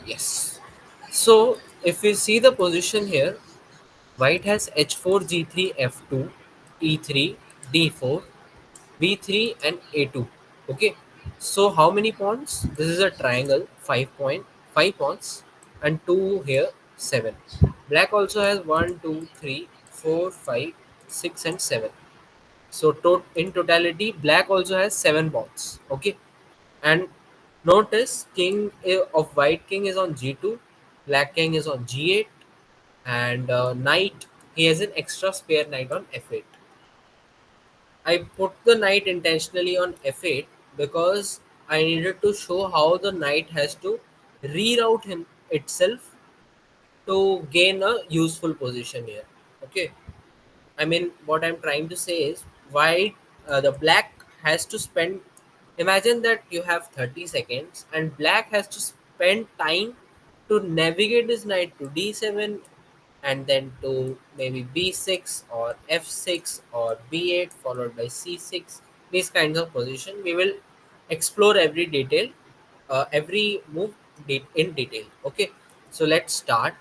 Yes. So if we see the position here, white has h4, g3, f2, e3, d4, b3, and a2. Okay. So how many pawns? This is a triangle, 5 pawns, and two here, seven. Black also has one, two, three, four, five, six, and seven. So in totality, black also has seven pawns. Okay, and notice of white king is on g2, black king is on g8, and knight, he has an extra spare knight on f8. I put the knight intentionally on f8 because I needed to show how the knight has to reroute him itself to gain a useful position here. Okay, I mean, what I'm trying to say is why the black has to spend. Imagine that you have 30 seconds, and black has to spend time to navigate his knight to d7 and then to maybe b6 or f6 or b8 followed by c6. These kinds of position we will explore every detail, every move in detail. Okay, so let's start.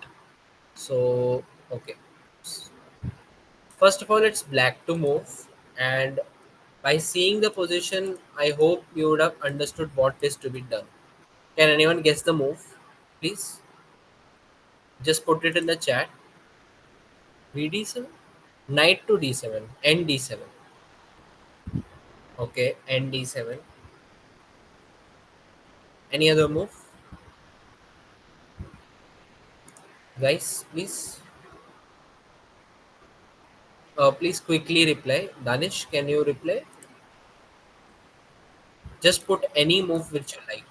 So, okay. First of all, it's black to move, and by seeing the position, I hope you would have understood what is to be done. Can anyone guess the move? Please just put it in the chat. VD7, knight to D7, ND7. Okay, ND7. Any other move, guys? Please, please quickly reply. Danish, can you reply? Just put any move which you like.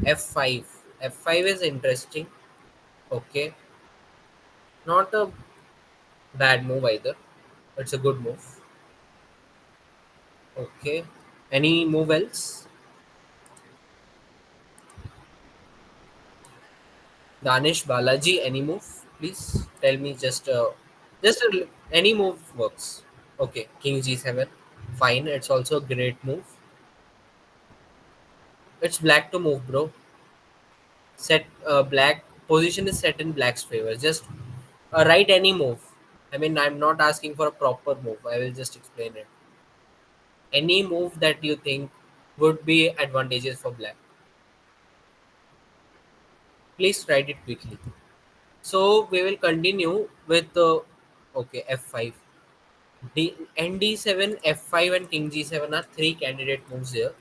F5. F5 is interesting. Okay, not a bad move either. It's a good move. Okay. Any move else? Danish, Balaji, any move? Please tell me any move works. Okay, King G7. Fine, it's also a great move. It's black to move, bro. Black position is set in black's favor. Just write any move. I mean, I'm not asking for a proper move. I will just explain it. Any move that you think would be advantageous for black. Please write it quickly. So we will continue with okay, f5. ND7, f5, and King G7 are three candidate moves here.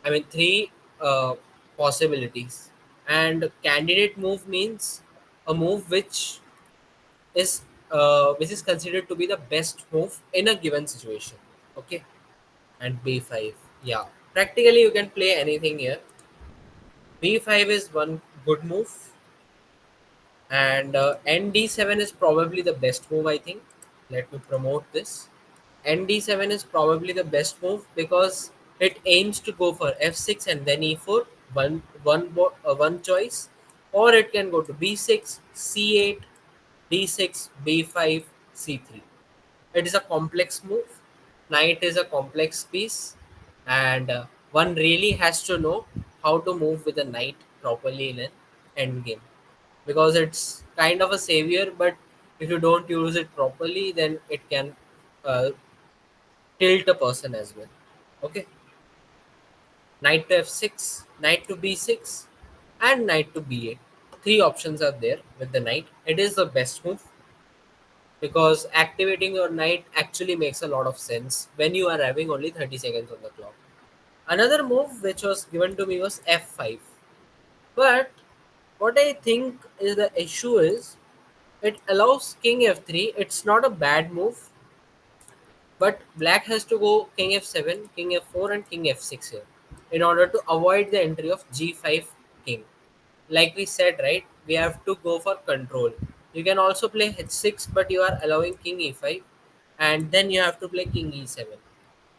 I mean, three uh, possibilities. And candidate move means a move which is considered to be the best move in a given situation. Okay, and b5. Yeah, practically you can play anything here. B5 is one good move, and nd7 is probably the best move, I think. Let me promote this. nd7 is probably the best move because it aims to go for f6 and then e4, one choice, or it can go to b6, c8, d6, b5, c3. It is a complex move. Knight is a complex piece, and one really has to know how to move with a knight properly in an endgame because it's kind of a savior. But if you don't use it properly, then it can uh, tilt a person as well. Okay, knight to f6, knight to b6, and knight to b8. Three options are there with the knight. It is the best move because activating your knight actually makes a lot of sense when you are having only 30 seconds on the clock. Another move which was given to me was f5. But what I think is the issue is it allows king f3. It's not a bad move, but black has to go king f7, king f4, and king f6 here in order to avoid the entry of g5 king. Like we said, right, we have to go for control. You can also play h6, but you are allowing king e5, and then you have to play king e7.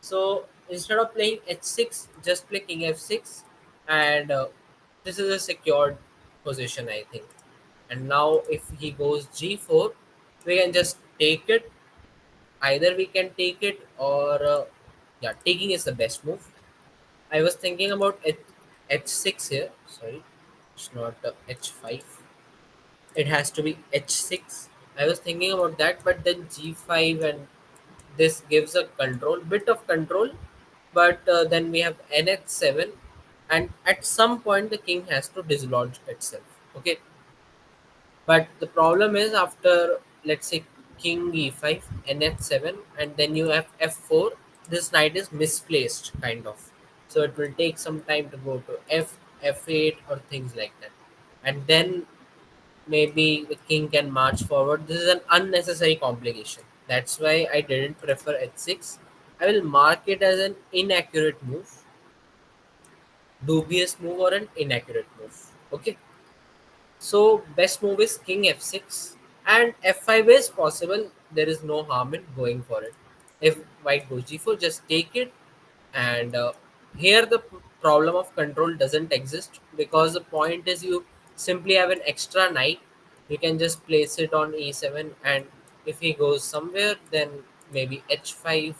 So instead of playing h6, just play king f6, and this is a secured position, I think. And now if he goes g4, we can just take it. Either we can take it, or yeah, taking is the best move. I was thinking about it. h6 here. Sorry, it's not h5. It has to be h6. I was thinking about that, but then g5, and this gives a control, bit of control, but then we have nh7, and at some point the king has to dislodge itself. Okay, but the problem is after, let's say, king e5, nh7, and then you have f4, this knight is misplaced, kind of. So it will take some time to go to f8 or things like that. And then maybe the king can march forward. This is an unnecessary complication. That's why I didn't prefer h6. I will mark it as an inaccurate move, dubious move, or an inaccurate move. Okay. So best move is king f6, and f5 is possible. There is no harm in going for it. If white goes g4, just take it. And here the problem of control doesn't exist, because the point is you simply have an extra knight. You can just place it on e7, and if he goes somewhere, then maybe h5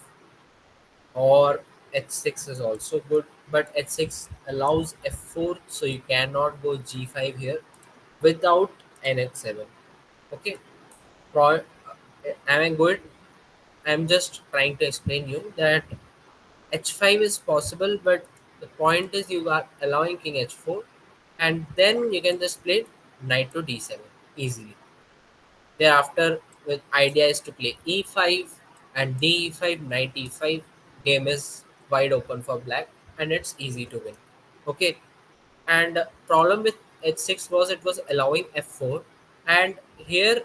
or h6 is also good. But h6 allows f4, so you cannot go g5 here without nh7. Okay. Pro- am I good? I'm just trying to explain you that h5 is possible, but the point is you are allowing king h4, and then you can just play knight to d7 easily. Thereafter, with idea is to play e5 and d5, knight e5. Game is wide open for black, and it's easy to win. Okay, and problem with h6 was it was allowing f4, and here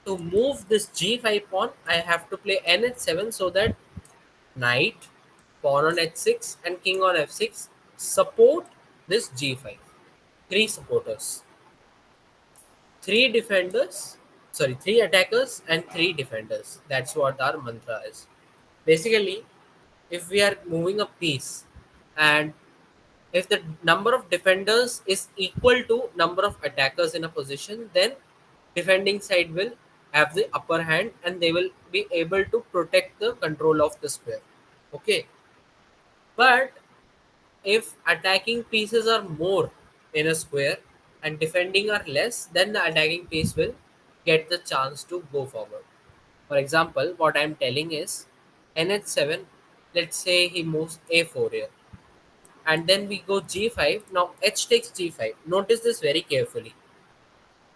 to move this g5 pawn, I have to play nh7, so that knight, pawn on h6, and king on f6 support this g5. Three supporters, three defenders, sorry, three attackers and three defenders. That's what our mantra is. Basically, if we are moving a piece, and if the number of defenders is equal to number of attackers in a position, then defending side will have the upper hand, and they will be able to protect the control of the square. Okay, but if attacking pieces are more in a square and defending are less, then the attacking piece will get the chance to go forward. For example, what I'm telling is nh7, let's say he moves a4 here, and then we go g5. Now h takes g5. Notice this very carefully.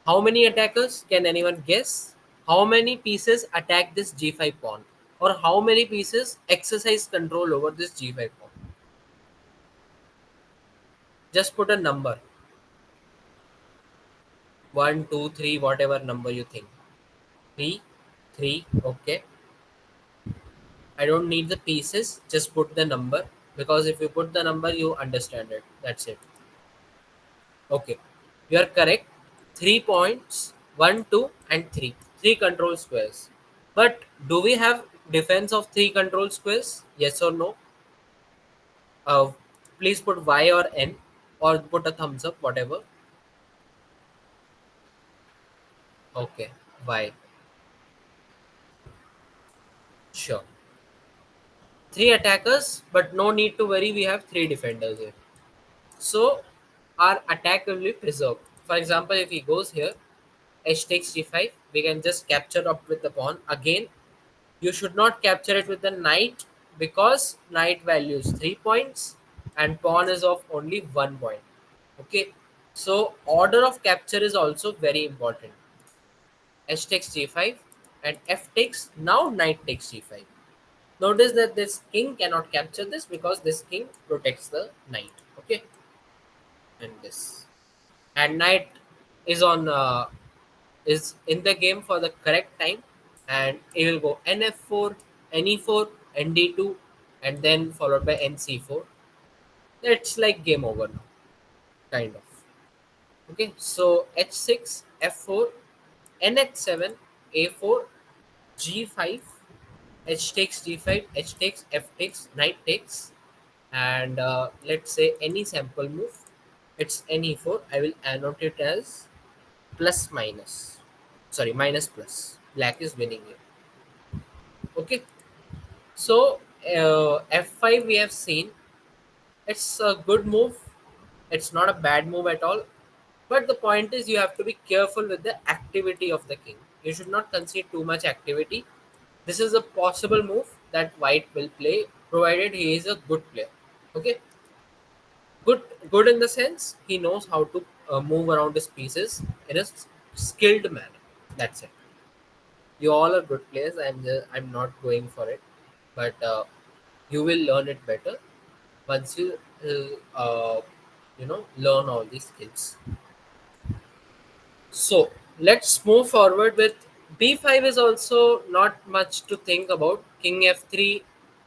How many attackers? Can anyone guess? How many pieces attack this g5 pawn? Or how many pieces exercise control over this g5 pawn? Just put a number. One, two, three, whatever number you think. Three, three, okay. I don't need the pieces, just put the number, because if you put the number, you understand it. That's it. Okay. You are correct. 3 points, one, two, and three. Three control squares. But do we have defense of three control squares? Yes or no? Uh, Please put Y or N, or put a thumbs up, whatever. Okay. Y. Sure. Three attackers, but no need to worry, we have three defenders here. So our attack will be preserved. For example, if he goes here, h takes g5, we can just capture up with the pawn. Again, you should not capture it with the knight, because knight values 3 points and pawn is of only 1 point. Okay, so order of capture is also very important. H takes g5 and f takes, now knight takes g5. Notice that this king cannot capture this, because this king protects the knight. Okay, and this, and knight is on is in the game for the correct time, and it will go nf4, ne4, nd2, and then followed by nc4. That's like game over now, kind of. Okay, so h6, f4, nh7, a4, g5, h takes g5, h takes, f takes, knight takes, and let's say any sample move, it's ne4. I will annotate it as plus minus, sorry, minus plus. Black is winning here. Okay, so f5 we have seen, it's a good move. It's not a bad move at all. But the point is, you have to be careful with the activity of the king. You should not concede too much activity. This is a possible move that white will play, provided he is a good player. Okay, good in the sense he knows how to move around his pieces in a skilled manner. That's it. You all are good players. I'm not going for it, but you will learn it better once you learn all these skills. So let's move forward with b5 is also not much to think about. King f3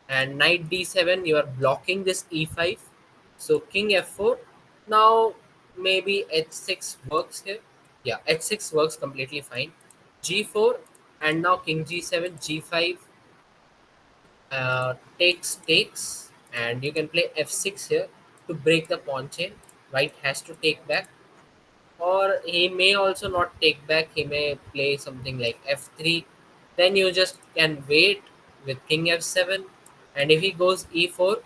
and knight d7. You are blocking this e5. So king f4. Now maybe h6 works here. Yeah, h6 works completely fine. g4 and now king g7, g5 takes, and you can play f6 here to break the pawn chain. White has to take back, or he may also not take back. He may play something like f3. Then you just can wait with king f7, and if he goes e4,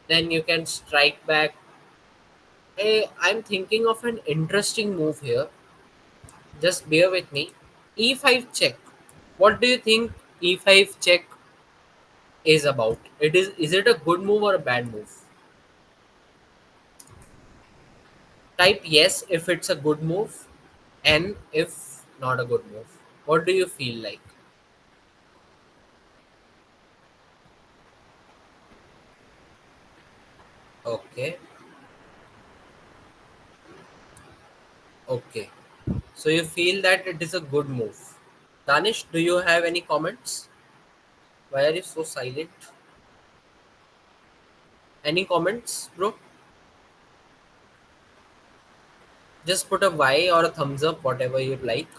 then you can strike back. Hey, I'm thinking of an interesting move here. Just bear with me. e5 check. What do you think e5 check is about? Is it a good move or a bad move? Type yes if it's a good move, and if not a good move. What do you feel like? Okay, okay. So you feel that it is a good move. Danish, do you have any comments? Why are you so silent? Any comments, bro? Just put a Y or a thumbs up, whatever you like,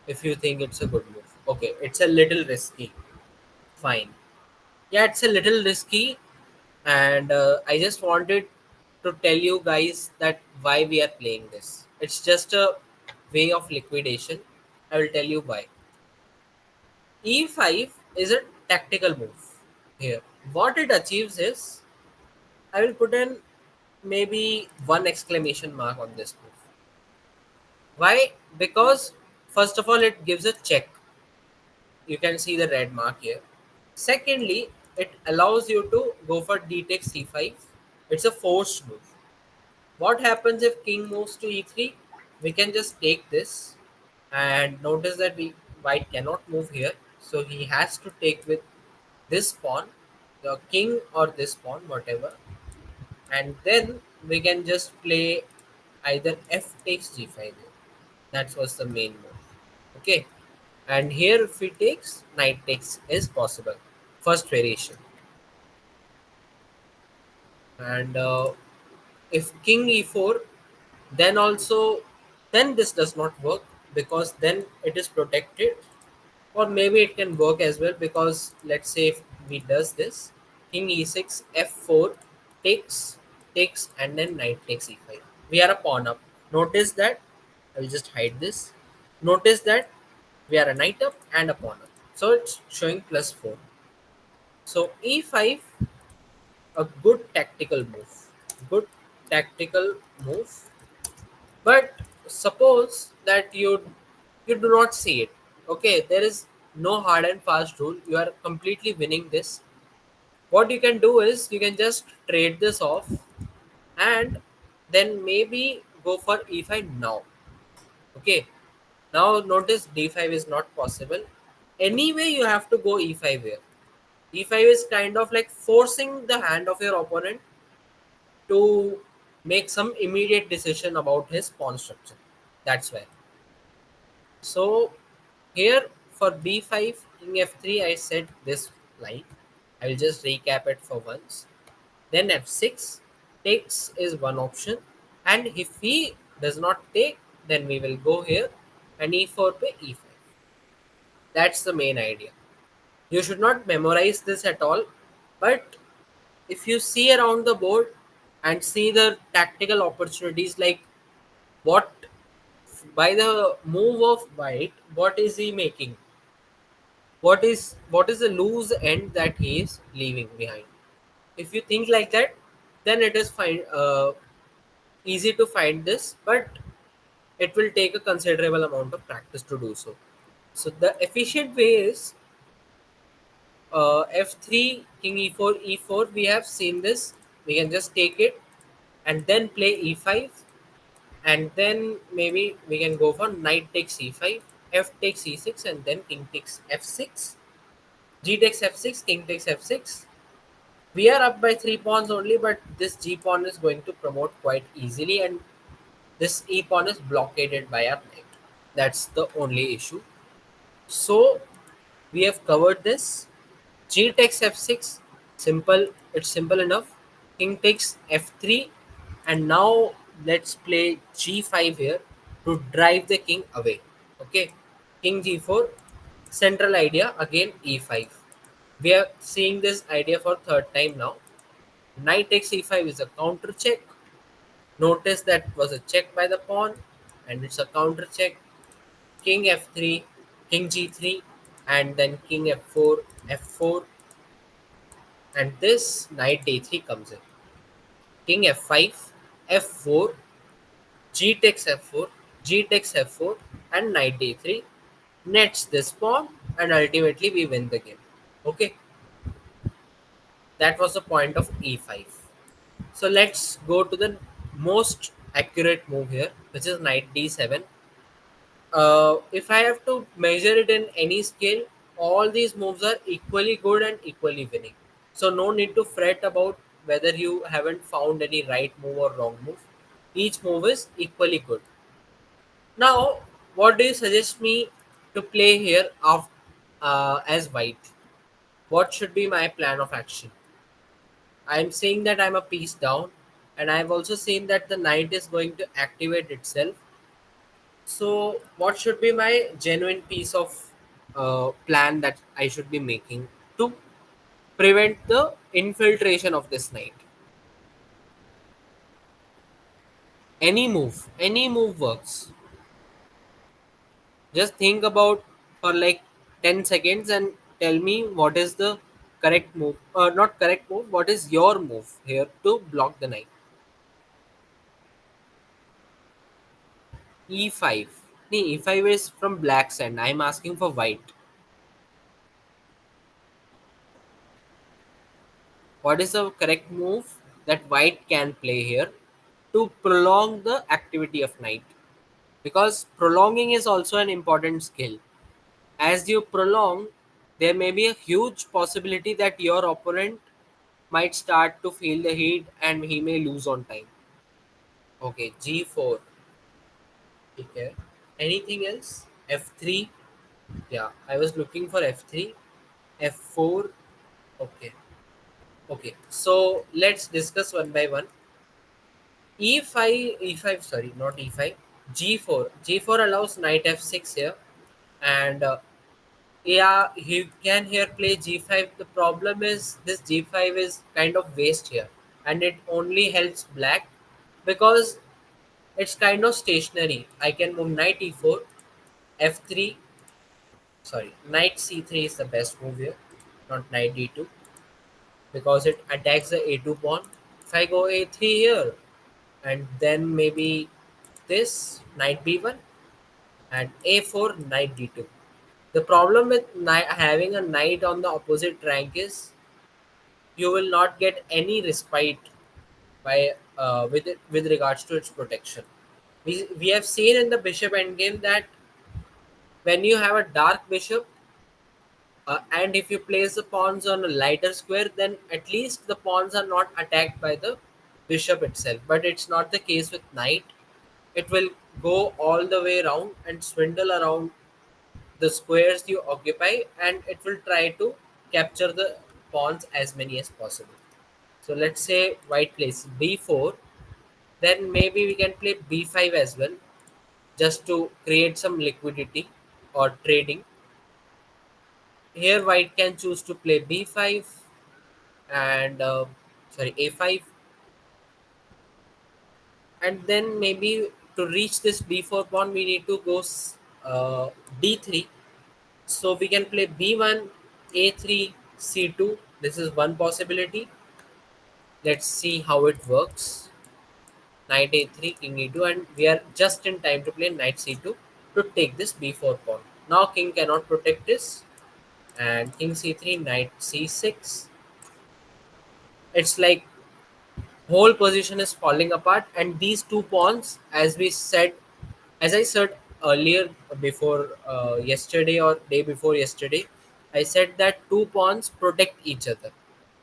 if you think it's a good move. Okay, it's a little risky. Fine. Yeah, it's a little risky, and I just wanted to tell you guys that why we are playing this. It's just a way of liquidation. I will tell you why. E5 is a tactical move here. What it achieves is, I will put in maybe one exclamation mark on this move. Why? Because first of all, it gives a check. You can see the red mark here. Secondly, it allows you to go for d takes c5. It's a forced move. What happens if king moves to e3? We can just take this, and notice that we white cannot move here, so he has to take with this pawn, the king or this pawn, whatever, and then we can just play either f takes g5 here. That was the main move. Okay, and here if he takes, knight takes is possible. First variation, and if king e4, then also, then this does not work because then it is protected, or maybe it can work as well because let's say if we does this, king e6 f4 takes, and then knight takes e5, we are a pawn up. Notice that, I will just hide this. Notice that we are a knight up and a pawn up, so it's showing +4. So e5, a good tactical move, good tactical move. But suppose that you do not see it. Okay, there is no hard and fast rule. You are completely winning this. What you can do is you can just trade this off, and then maybe go for e5 now. Okay. Now notice d5 is not possible. Anyway, you have to go e5 here. E5 is kind of like forcing the hand of your opponent to make some immediate decision about his pawn structure. That's why. So here for b5, king f3, I said this line. I will just recap it for once. Then f6 takes is one option, and if he does not take, then we will go here and e4 by e5. That's the main idea. You should not memorize this at all, but if you see around the board and see the tactical opportunities, like what by the move of white, what is he making? What is the loose end that he is leaving behind? If you think like that, then it is fine, easy to find this, but it will take a considerable amount of practice to do so. So the efficient way is f3, king e4, e4. We have seen this. We can just take it and then play e5, and then maybe we can go for knight takes e5, f takes e6, and then king takes f6, g takes f6, king takes f6. We are up by 3 pawns only, but this g pawn is going to promote quite easily, and this e pawn is blockaded by our knight. That's the only issue. So we have covered this. G takes f6, simple. It's simple enough. King takes f3, and now let's play g5 here to drive the king away. Okay, king g4. Central idea again e5. We are seeing this idea for third time now. Knight takes e5 is a counter check. Notice that was a check by the pawn, and it's a counter check. King f3, king g3, and then king f4, f4, and this knight d3 comes in. King f5, f4, g takes f4, g takes f4, and knight d3 nets this pawn, and ultimately we win the game. Okay, that was the point of e5. So let's go to the most accurate move here, which is knight d7. If I have to measure it in any scale, all these moves are equally good and equally winning. So no need to fret about whether you haven't found any right move or wrong move. Each move is equally good. Now, what do you suggest me to play here as white? What should be my plan of action? I'm saying that I'm a piece down, and I've also seen that the knight is going to activate itself. So, what should be my genuine piece of plan that I should be making to prevent the infiltration of this knight? Any move works. Just think about for like 10 seconds and tell me what is the correct move, not correct move, what is your move here to block the knight? E5. Nee, E5 is from black side. I'm asking for white. What is the correct move that white can play here to prolong the activity of knight? Because prolonging is also an important skill. As you prolong, there may be a huge possibility that your opponent might start to feel the heat and he may lose on time. Okay, g4. Okay. Anything else? f3. Yeah, I was looking for f3. f4. Okay. Okay. So let's discuss one by one. e5, sorry, not e5. g4. g4 allows knight f6 here, and yeah, he can here play g5. The problem is this g5 is kind of waste here, and it only helps black because it's kind of stationary. I can move knight e4, f3. Sorry, knight c3 is the best move here, not knight d2, because it attacks the a2 pawn. If I go a3 here, and then maybe this knight b1 and a4 knight d2. The problem with having a knight on the opposite rank is you will not get any respite by with regards to its protection. We have seen in the bishop endgame that when you have a dark bishop, and if you place the pawns on a lighter square, then at least the pawns are not attacked by the bishop itself. But it's not the case with knight. It will go all the way around and swindle around the squares you occupy, and it will try to capture the pawns as many as possible. So let's say white plays b4, then maybe we can play b5 as well, just to create some liquidity or trading. Here white can choose to play b5 and sorry, a5, and then maybe to reach this b4 pawn we need to go d3. So we can play b1, a3, c2. This is one possibility. Let's see how it works. Knight a3, king e2, and we are just in time to play knight c2 to take this b4 pawn. Now king cannot protect this, and king c3, knight c6. It's like whole position is falling apart, and these two pawns, as I said earlier, before yesterday or day before yesterday, I said that two pawns protect each other.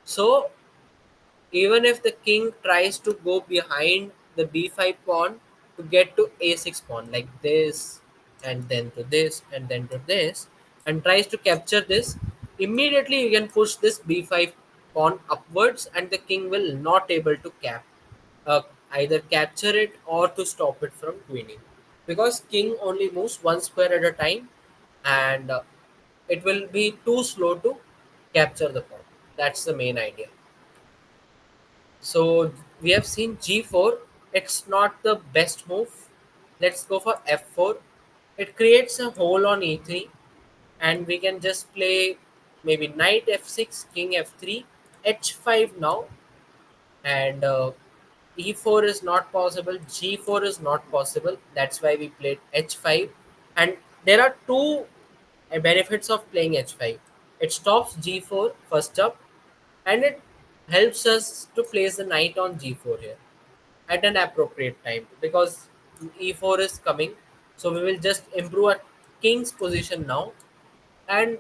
So even if the king tries to go behind the b5 pawn to get to a6 pawn like this, and then to this, and then to this, and tries to capture this, immediately you can push this b5 pawn upwards, and the king will not able to uh, either capture it or to stop it from queening, because king only moves one square at a time, and it will be too slow to capture the pawn. That's the main idea. So we have seen g4. It's not the best move. Let's go for f4. It creates a hole on e3, and we can just play maybe knight f6, king f3, h5 now, and e4 is not possible, g4 is not possible. That's why we played h5. And there are two benefits of playing h5. It stops g4 first up, and it helps us to place the knight on g4 here at an appropriate time, because e4 is coming. So we will just improve our king's position now, and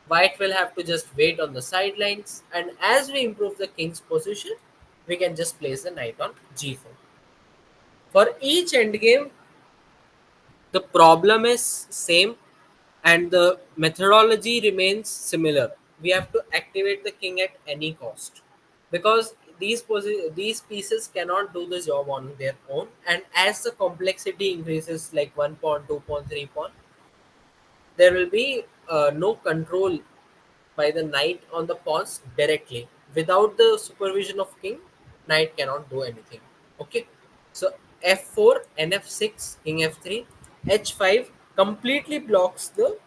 white will have to just wait on the sidelines, and as we improve the king's position, we can just place the knight on g4. For each endgame, the problem is same, and the methodology remains similar. We have to activate the king at any cost, because these pieces cannot do the job on their own, and as the complexity increases, like one pawn, two pawn, three pawn, there will be no control by the knight on the pawns directly. Without the supervision of king, knight cannot do anything. Okay, so f4, nf6, king f3, h5 completely blocks the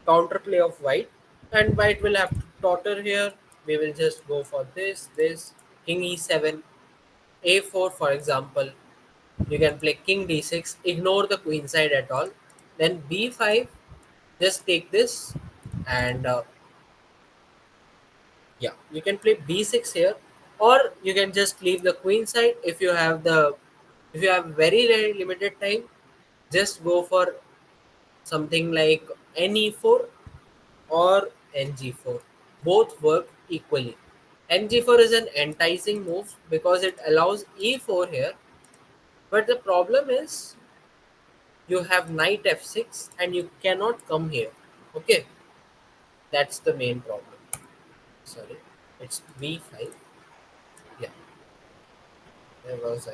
counterplay of white, and white will have to totter here. We will just go for this, king e7, a4 for example. You can play king d6, ignore the queen side at all. Then b5, just take this, and yeah, you can play b6 here, or you can just leave the queen side. If you have very, very limited time, just go for something like ne4 or ng4. Both work equally. Ng4 is an enticing move because it allows e4 here, but the problem is you have knight f6 and you cannot come here. Okay, that's the main problem. Sorry, it's b5. Yeah, there was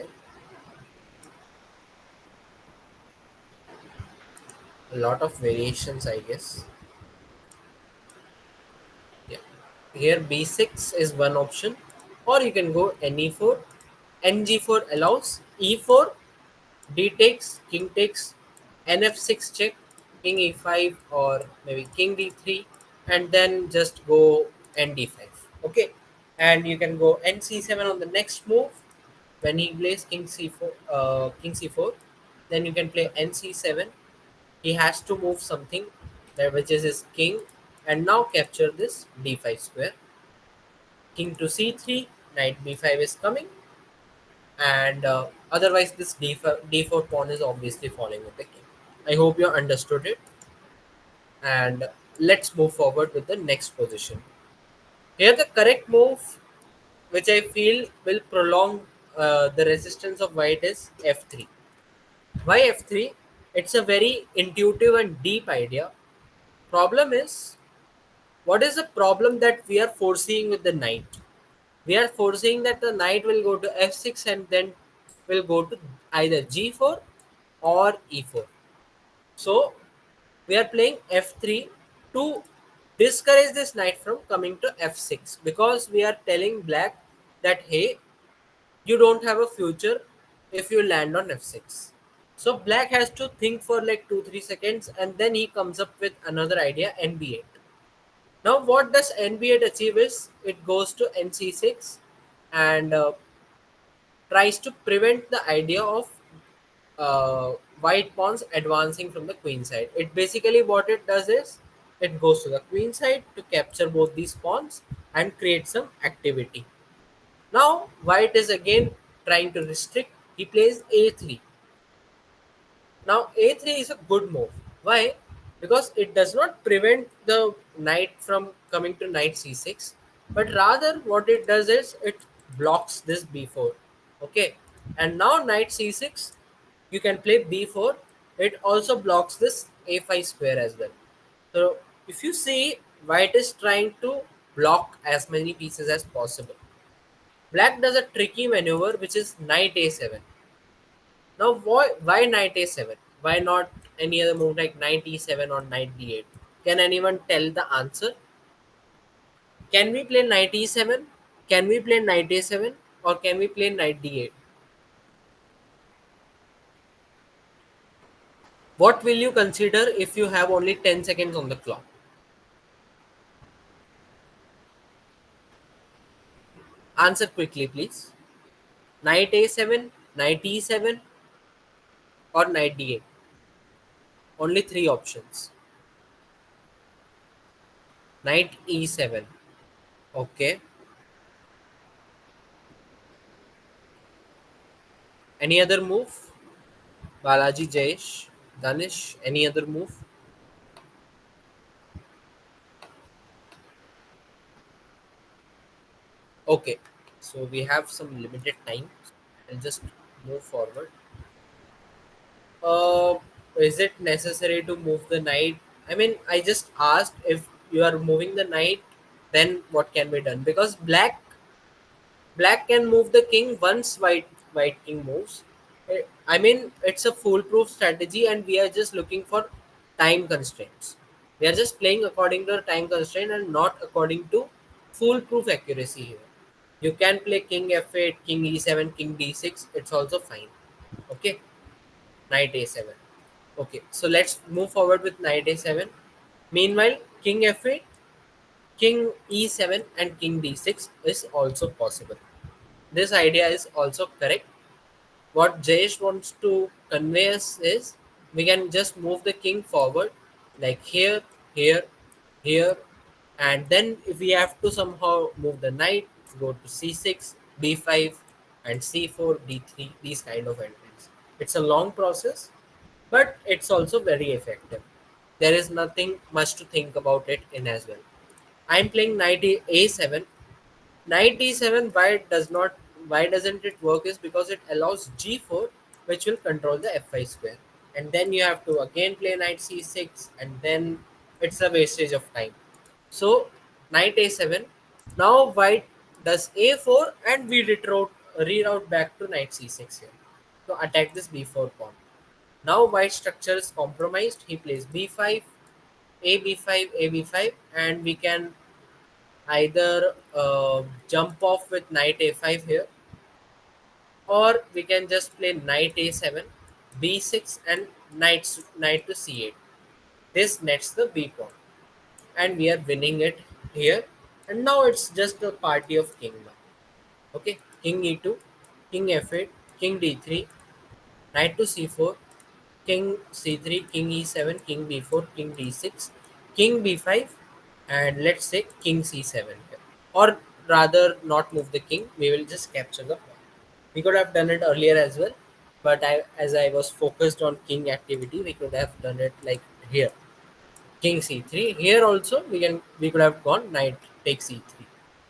a lot of variations, I guess. Yeah, here b6 is one option, or you can go ne4. Ng4 allows e4, d takes, king takes, nf6 check, king e5, or maybe king d3, and then just go nd5. Okay, and you can go nc7 on the next move. When he plays king c4, then you can play nc7. He has to move something, that which is his king, and now capture this d5 square. King to c3, knight b5 is coming, and otherwise this d4 pawn is obviously falling with the king. I hope you understood it, and let's move forward with the next position. Here the correct move, which I feel will prolong the resistance of white, is f3. Why f3? It's a very intuitive and deep idea. Problem is, what is the problem that we are foreseeing with the knight? We are foreseeing that the knight will go to f6 and then will go to either g4 or e4. So we are playing f3 to discourage this knight from coming to f6, because we are telling black that hey, you don't have a future if you land on f6. So black has to think for like 2 3 seconds, and then he comes up with another idea, nb8. Now what does nb8 achieve is it goes to nc6, and tries to prevent the idea of white pawns advancing from the queen side. It basically what it does is it goes to the queen side to capture both these pawns and create some activity. Now white is again trying to restrict. He plays a3. Now a3 is a good move. Why? Because it does not prevent the knight from coming to knight c6, but rather what it does is it blocks this b4. Okay, and now knight c6, you can play b4. It also blocks this a5 square as well. So if you see, white is trying to block as many pieces as possible. Black does a tricky maneuver which is knight a7. Now, why knight a7? Why not any other move like knight e7 or knight d8? Can anyone tell the answer? Can we play knight e7? Can we play knight a7? Or can we play knight d8? What will you consider if you have only 10 seconds on the clock? Answer quickly, please. Knight a7, knight e7, or knight d8? Only three options. Knight e7. Okay. Any other move? Balaji Jayesh, Danish, any other move? Okay, so we have some limited time. I'll just move forward. Uh, is it necessary to move the knight? I mean, I just asked if you are moving the knight, then what can be done? Because black can move the king once white king moves. I mean, it's a foolproof strategy, and we are just looking for time constraints. We are just playing according to the time constraint and not according to foolproof accuracy here. You can play king f8, king e7, king d6. It's also fine. Okay, knight a7. Okay, so let's move forward with knight a7. Meanwhile, king f8, king e7, and king d6 is also possible. This idea is also correct. What Jayesh wants to convey us is we can just move the king forward, like here, here, here, and then if we have to somehow move the knight, go to c6, b5, and c4, d3, these kind of entries. It's a long process, but it's also very effective. There is nothing much to think about it in as well. I'm playing knight a7. Knight e7, why doesn't it work is because it allows g4, which will control the f5 square, and then you have to again play knight c6, and then it's a wastage of time. So knight a7. Now white does a4, and we reroute back to knight c6 here to attack this b4 pawn. Now white structure is compromised. He plays b5, a b5, a b5, and we can either jump off with knight a5 here, or we can just play knight a7, b6, and knight to c8. This nets the b pawn, and we are winning it here. And now it's just a party of king now. Okay, king e2, king f8, king d3, knight to c4, king c3, king e7, king b4, king d6, king b5, and let's say king c7 here. Or rather, not move the king, we will just capture the pawn. We could have done it earlier as well, but as I was focused on king activity, we could have done it like here. King c3. Here also we could have gone knight takes e3.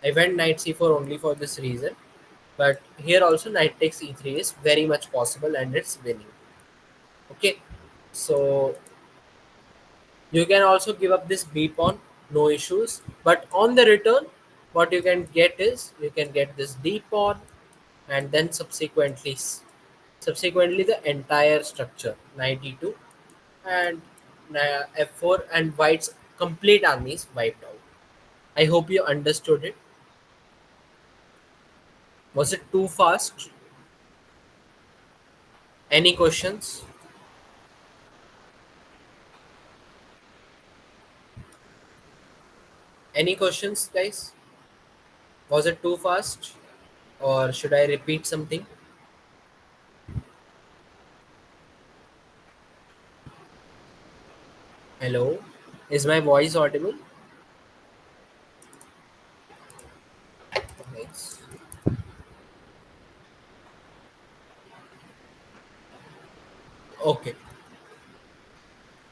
I went knight c4 only for this reason, but here also knight takes e3 is very much possible and it's winning. Okay, so you can also give up this b pawn, no issues. But on the return, what you can get is you can get this d pawn, and then subsequently the entire structure knight e2 and f4, and white's complete army is wiped out. I hope you understood it. Was it too fast? Any questions? Any questions, guys? Was it too fast? or should I repeat something? Hello, is my voice audible? Yes. Okay.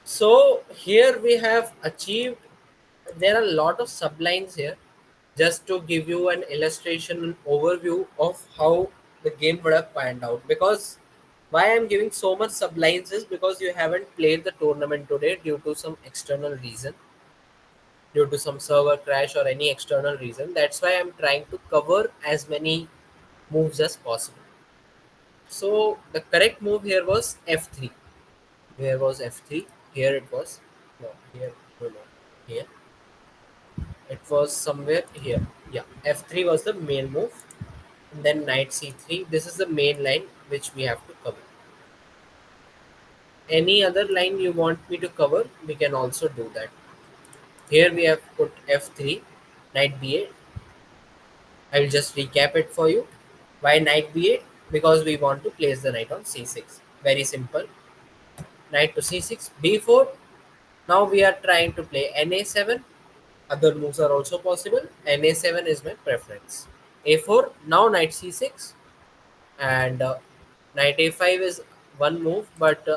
So here we have achieved. There are a lot of sublines here. Just to give you an illustration and overview of how the game would have panned out. Because why I'm giving so much sublines is because you haven't played the tournament today due to some external reason, due to some server crash or any external reason. That's why I'm trying to cover as many moves as possible. So the correct move here was F3. Where was F3? Here it was. No, here, no, no. Here. It was somewhere here. Yeah, F3 was the main move. And then knight C3. This is the main line which we have to cover. Any other line you want me to cover, we can also do that. Here we have put F3, knight B8. I will just recap it for you. Why knight B8? Because we want to place the knight on C6. Very simple. Knight to C6, B4. Now we are trying to play Na7. Other moves are also possible. Na7 is my preference. A4. Now knight C6 and knight A5 is one move, but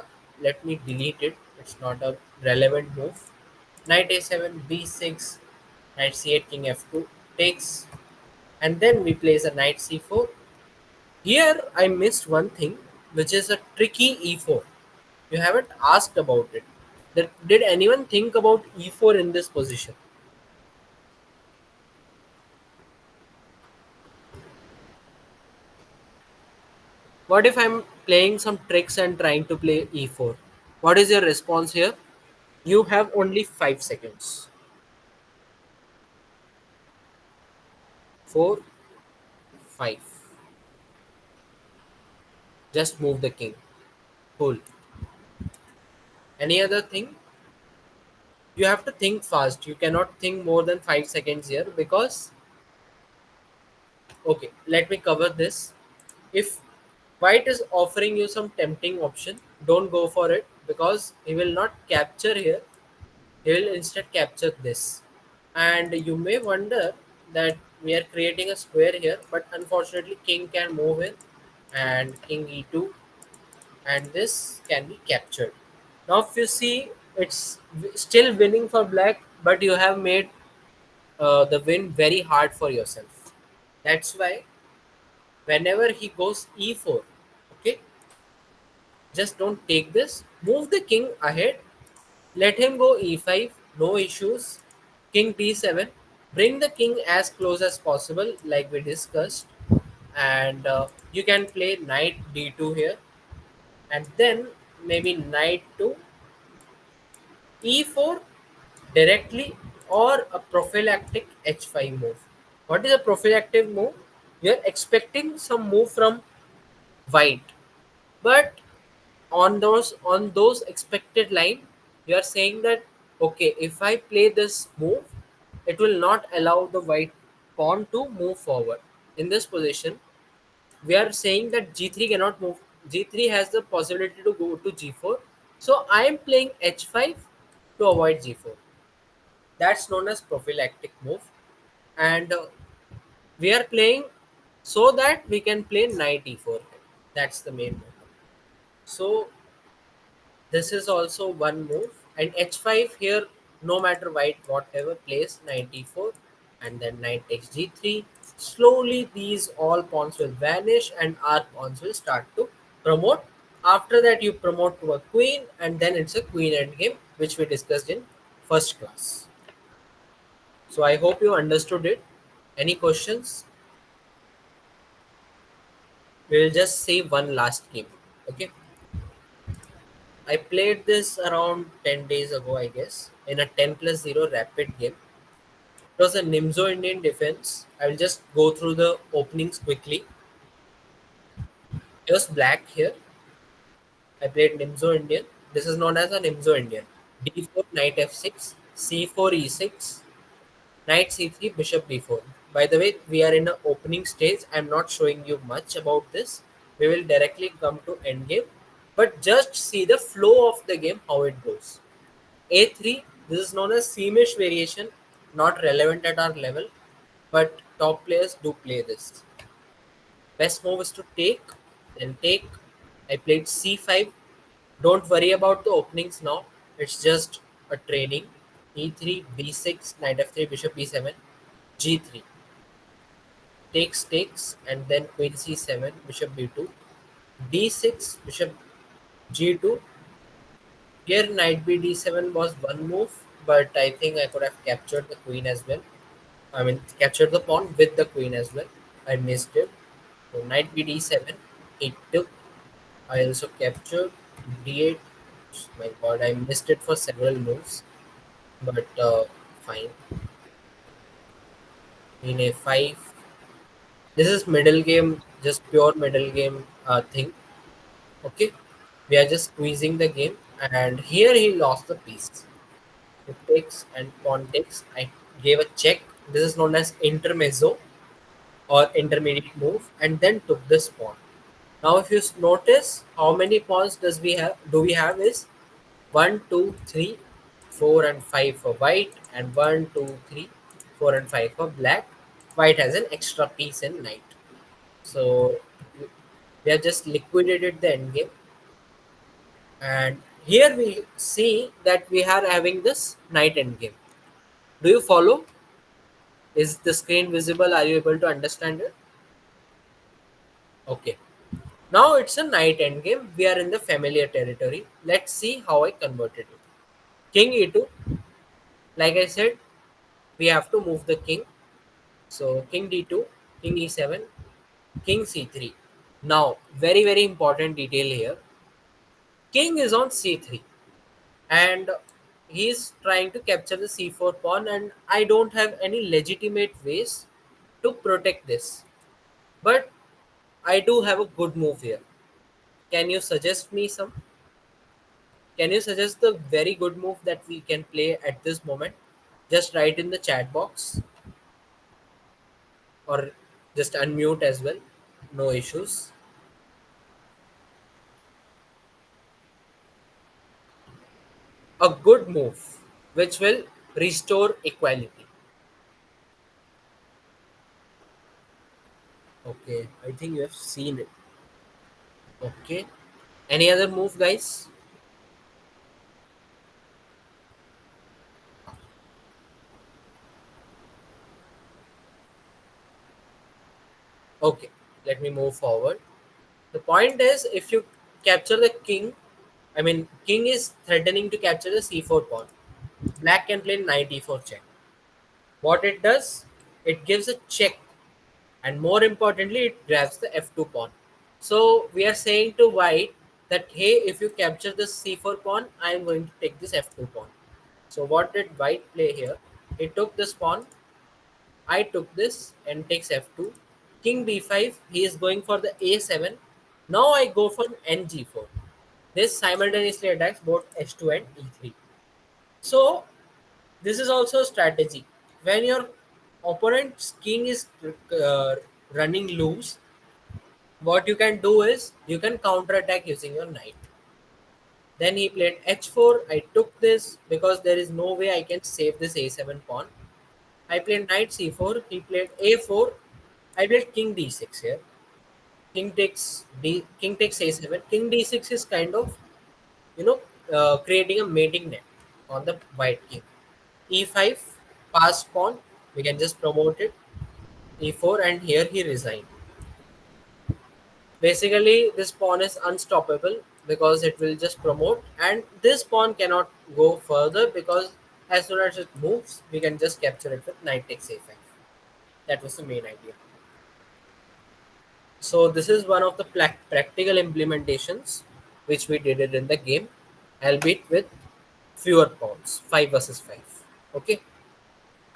let me delete it. It's not a relevant move. Knight A7, B6, knight C8, king F2 takes, and then we place a knight C4. Here I missed one thing, which is a tricky E4. You haven't asked about it. Did anyone think about E4 in this position? What if I'm playing some tricks and trying to play E4? What is your response here? You have only 5 seconds. 4, 5. Just move the king. Cool. Any other thing? You have to think fast. You cannot think more than 5 seconds here because, okay, let me cover this. If white is offering you some tempting option, don't go for it because he will not capture here. He will instead capture this. And you may wonder that we are creating a square here, but unfortunately, king can move in and king e2, and this can be captured. Now, if you see, it's still winning for black, but you have made the win very hard for yourself. That's why whenever he goes e4, okay, just don't take this. Move the king ahead. Let him go e5. No issues. King d7. Bring the king as close as possible, like we discussed, and you can play knight d2 here, and then maybe knight to e4 directly, or a prophylactic h5 move. What is a prophylactic move? You're expecting some move from white, but on those expected line, you are saying that okay, if I play this move, it will not allow the white pawn to move forward. In this position, we are saying that g3 cannot move. G3 has the possibility to go to g4, so I am playing h5 to avoid g4. That's known as prophylactic move, and we are playing so that we can play knight e4. That's the main move. So this is also one move, and h5 here, no matter white whatever plays, knight e4, and then knight takes g3. Slowly these all pawns will vanish and our pawns will start to promote. After that you promote to a queen, and then it's a queen endgame, which we discussed in first class. So I hope you understood it. Any questions? We will just say one last game. Okay. I played this around 10 days ago, I guess, in a 10 plus 0 rapid game. It was a Nimzo Indian defense. I will just go through the openings quickly. It was black here. I played Nimzo Indian. This is known as a Nimzo Indian. D4, knight f6, c4, e6, knight c3, bishop b4. By the way, we are in an opening stage. I'm not showing you much about this. We will directly come to endgame, but just see the flow of the game, how it goes. A3, this is known as Seamish variation, not relevant at our level, but top players do play this. Best move is to take, then take. I played C5. Don't worry about the openings now. It's just a training. E3, B6, knight f3, bishop b7, G3. Takes, and then queen c7, bishop b2, d6, bishop g2. Here knight b d7 was one move, but I think I could have captured the queen as well. I mean, captured the pawn with the queen as well. I missed it. So knight b d7, he took. I also captured d8. My god, I missed it for several moves, but fine. In a5. This is middle game, just pure middle game thing. Okay, we are just squeezing the game, and here he lost the piece. It takes and pawn takes. I gave a check. This is known as intermezzo or intermediate move, and then took this pawn. Now, if you notice, how many pawns does we have? Do we have is one, two, three, 4, and 5 for white, and 1, 2, 3, 4, and 5 for black. White has an extra piece in knight. So we have just liquidated the endgame, and here we see that we are having this knight endgame. Do you follow? Is the screen visible? Are you able to understand it? Okay. Now it's a knight endgame. We are in the familiar territory. Let's see how I converted it. King e2. Like I said, we have to move the king. So king d2, king e7, king c3. Now, very important detail here. King is on c3, and he's trying to capture the c4 pawn, and I don't have any legitimate ways to protect this. But I do have a good move here. Can you suggest me some? Can you suggest the very good move that we can play at this moment? Just write in the chat box, or just unmute as well. No issues. A good move which will restore equality. Okay, I think you have seen it. Okay. Any other move, guys? Okay, let me move forward. The point is, if you capture the king, I mean, king is threatening to capture the c4 pawn. Black can play knight e4 check. What it does, it gives a check, and more importantly, it grabs the f2 pawn. So we are saying to white that hey, if you capture the c4 pawn, I am going to take this f2 pawn. So what did white play here? He took this pawn. I took this and takes f2. King b5. He is going for the a7. Now I go for ng4. This simultaneously attacks both h2 and e3. So this is also a strategy. When your opponent's king is running loose, what you can do is you can counter attack using your knight. Then he played h4. I took this because there is no way I can save this a7 pawn. I played knight c4. He played a4. I played king d6 here. King takes a7. King d6 is kind of, you know creating a mating net on the white king. E5, passed pawn. We can just promote it. E4, and here he resigned. Basically, this pawn is unstoppable because it will just promote, and this pawn cannot go further because as soon as it moves, we can just capture it with knight takes a5. That was the main idea. So this is one of the practical implementations which we did it in the game, albeit with fewer pawns, 5 versus 5. Okay,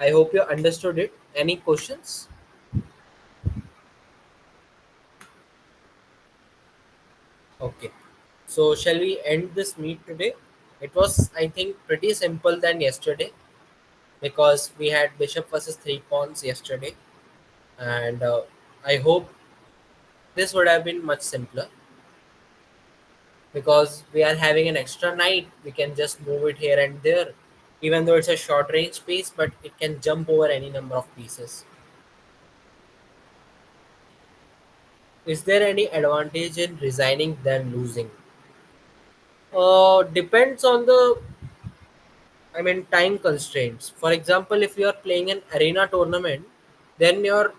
I hope you understood it. Any questions? Okay, so shall we end this meet today? It was, I think, pretty simple than yesterday because we had bishop versus 3 pawns yesterday. And I hope this would have been much simpler because we are having an extra night. We can just move it here and there, even though it's a short range piece, but it can jump over any number of pieces. Is there any advantage in resigning than losing? Depends on the, I mean, time constraints. For example, if you are playing an arena tournament, then your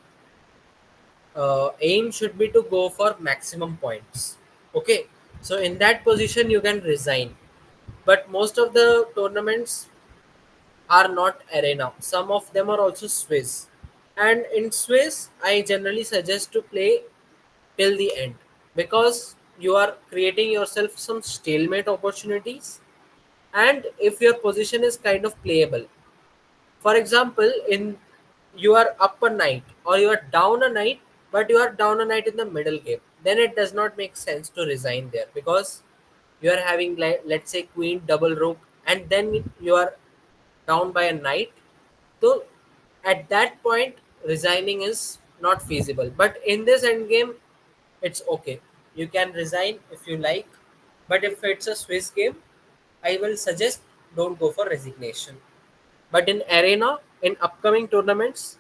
aim should be to go for maximum points. Okay, so in that position, you can resign. But most of the tournaments are not arena. Some of them are also Swiss. And in Swiss, I generally suggest to play till the end because you are creating yourself some stalemate opportunities. And if your position is kind of playable, for example, in you are up a knight or you are down a knight, but you are down a knight in the middle game, then it does not make sense to resign there because you are having, like, let's say, queen double rook, and then you are down by a knight. So at that point, resigning is not feasible. But in this end game, it's okay. You can resign if you like. But if it's a Swiss game, I will suggest don't go for resignation. But in arena, in upcoming tournaments,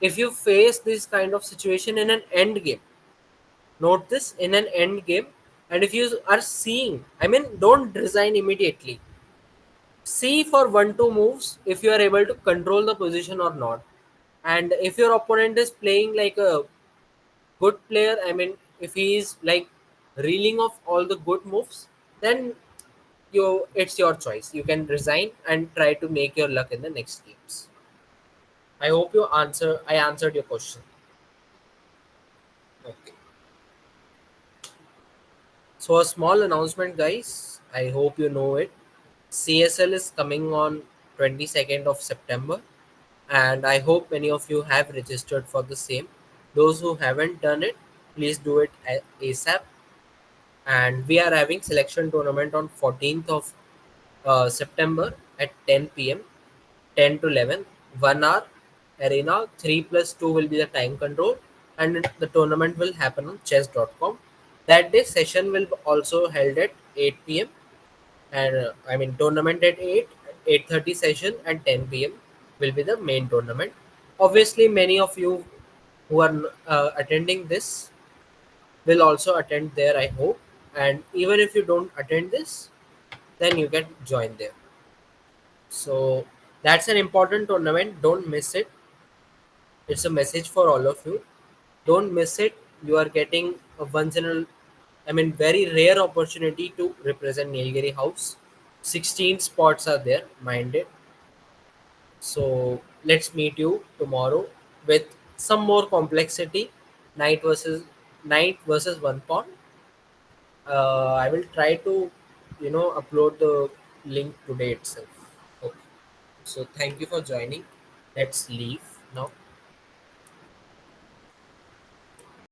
if you face this kind of situation in an end game, note this, in an end game, and if you are seeing, I mean, don't resign immediately. See for 1 2 moves if you are able to control the position or not. And if your opponent is playing like a good player, I mean, if he is like reeling off all the good moves, then it's your choice. You can resign and try to make your luck in the next games. I answered your question. Okay. So a small announcement, guys. I hope you know it. CSL is coming on 22nd of September, and I hope many of you have registered for the same. Those who haven't done it, please do it ASAP. And we are having selection tournament on 14th of September at 10 p.m. 10 to 11, 1 hour arena. 3 plus 2 will be the time control, and the tournament will happen on chess.com. That day session will also held at 8 p.m. and I mean tournament at 8, 8:30 session, and 10 p.m. will be the main tournament. Obviously, many of you who are attending this will also attend there, I hope. And even if you don't attend this, then you can join there. So that's an important tournament. Don't miss it. It's a message for all of you. Don't miss it. You are getting a once in a, I mean, very rare opportunity to represent Nilgiri House. 16 spots are there, mind it. So let's meet you tomorrow with some more complexity. Knight versus one pawn. I will try to, upload the link today itself. Okay. So thank you for joining. Let's leave now.